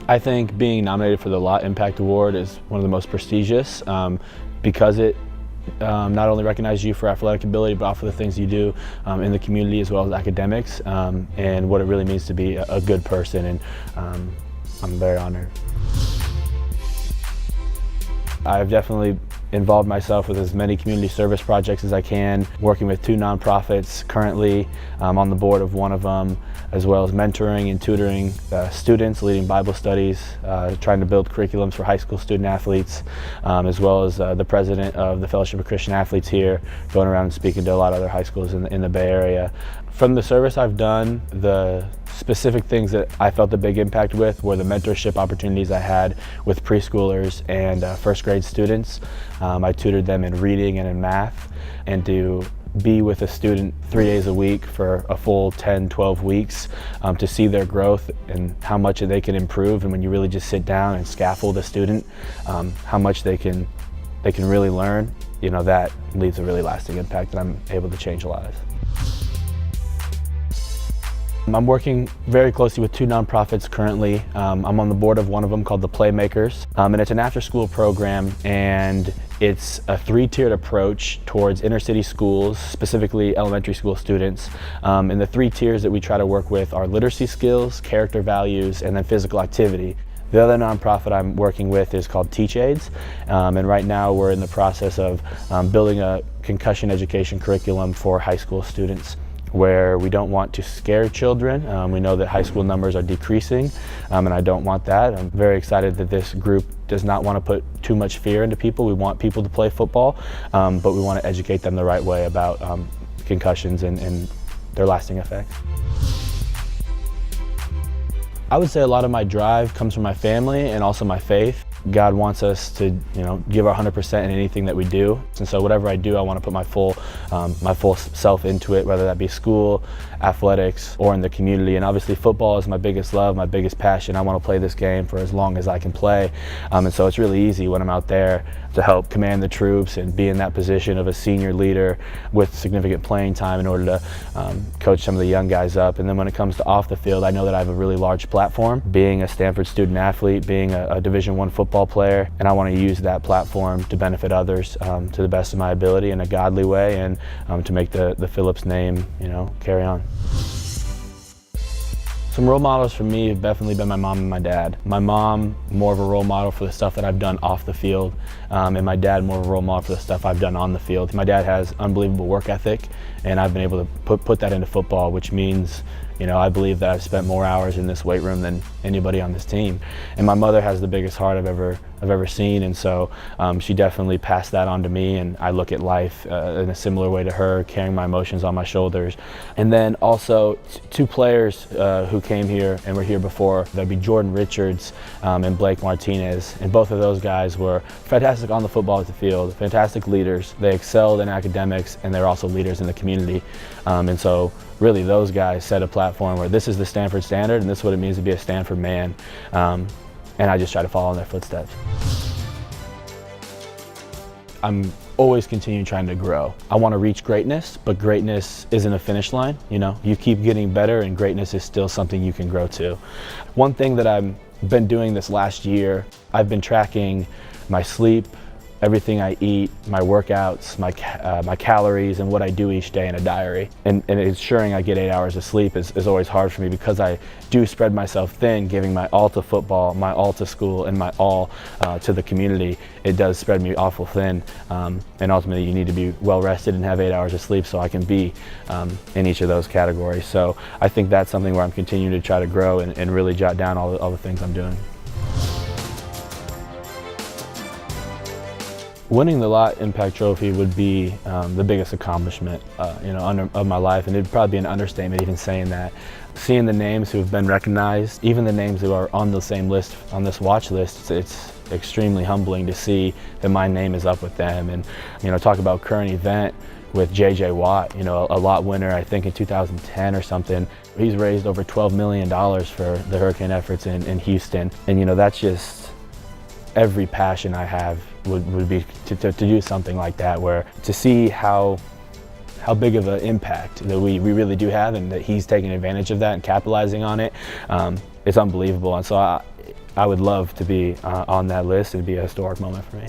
I think being nominated for the Lott Impact Award is one of the most prestigious because it not only recognizes you for athletic ability, but also the things you do in the community as well as academics, and what it really means to be a good person, and I'm very honored. I've definitely involved myself with as many community service projects as I can, working with 2 nonprofits currently. I'm on the board of one of them, as well as mentoring and tutoring students, leading Bible studies, trying to build curriculums for high school student athletes, as well as the president of the Fellowship of Christian Athletes here, going around and speaking to a lot of other high schools in the Bay Area. From the service I've done, the specific things that I felt a big impact with were the mentorship opportunities I had with preschoolers and first grade students. I tutored them in reading and in math, and to be with a student 3 days a week for a full 10, 12 weeks to see their growth and how much they can improve, and when you really just sit down and scaffold a student, how much they can really learn, you know, that leaves a really lasting impact, and I'm able to change lives. I'm working very closely with 2 nonprofits currently. I'm on the board of one of them called the Playmakers, and it's an after-school program, and it's a 3-tiered approach towards inner-city schools, specifically elementary school students. And the 3 tiers that we try to work with are literacy skills, character values, and then physical activity. The other nonprofit I'm working with is called Teach Aids, and right now we're in the process of building a concussion education curriculum for high school students, where we don't want to scare children. We know that high school numbers are decreasing, and I don't want that. I'm very excited that this group does not want to put too much fear into people. We want people to play football, but we want to educate them the right way about concussions and their lasting effects. I would say a lot of my drive comes from my family and also my faith. God wants us to, give our 100% in anything that we do, and so whatever I do, I want to put my full self into it, whether that be school, athletics, or in the community. And obviously, football is my biggest love, my biggest passion. I want to play this game for as long as I can play, and so it's really easy when I'm out there to help command the troops and be in that position of a senior leader with significant playing time in order to coach some of the young guys up. And then when it comes to off the field, I know that I have a really large platform, being a Stanford student athlete, being a Division I football player, and I want to use that platform to benefit others to the best of my ability in a godly way, and to make the Phillips name, carry on. Some role models for me have definitely been my mom and my dad. My mom, more of a role model for the stuff that I've done off the field, and my dad, more of a role model for the stuff I've done on the field. My dad has unbelievable work ethic, and I've been able to put that into football, which means, I believe that I've spent more hours in this weight room than anybody on this team. And my mother has the biggest heart I've ever seen, and so she definitely passed that on to me, and I look at life in a similar way to her, carrying my emotions on my shoulders. And then also 2 players who came here and were here before. That'd be Jordan Richards and Blake Martinez, and both of those guys were fantastic on the football field, fantastic leaders. They excelled in academics, and they're also leaders in the community. And so really those guys set a platform where this is the Stanford standard, and this is what it means to be a Stanford man. And I just try to follow in their footsteps. I'm always continuing trying to grow. I want to reach greatness, but greatness isn't a finish line. You keep getting better, and greatness is still something you can grow to. One thing that I've been doing this last year, I've been tracking my sleep, everything I eat, my workouts, my calories, and what I do each day in a diary. And ensuring I get 8 hours of sleep is always hard for me, because I do spread myself thin, giving my all to football, my all to school, and my all to the community. It does spread me awful thin, and ultimately you need to be well rested and have 8 hours of sleep so I can be in each of those categories. So I think that's something where I'm continuing to try to grow and really jot down all the things I'm doing. Winning the Lott Impact Trophy would be the biggest accomplishment of my life, and it'd probably be an understatement even saying that. Seeing the names who have been recognized, even the names who are on the same list, on this watch list, it's extremely humbling to see that my name is up with them. And talk about current event with J.J. Watt, a Lott winner, I think in 2010 or something. He's raised over $12 million for the hurricane efforts in Houston, and that's just every passion I have would be to do something like that, where to see how big of an impact that we really do have, and that he's taking advantage of that and capitalizing on it, it's unbelievable. And so I would love to be on that list and be a historic moment for me.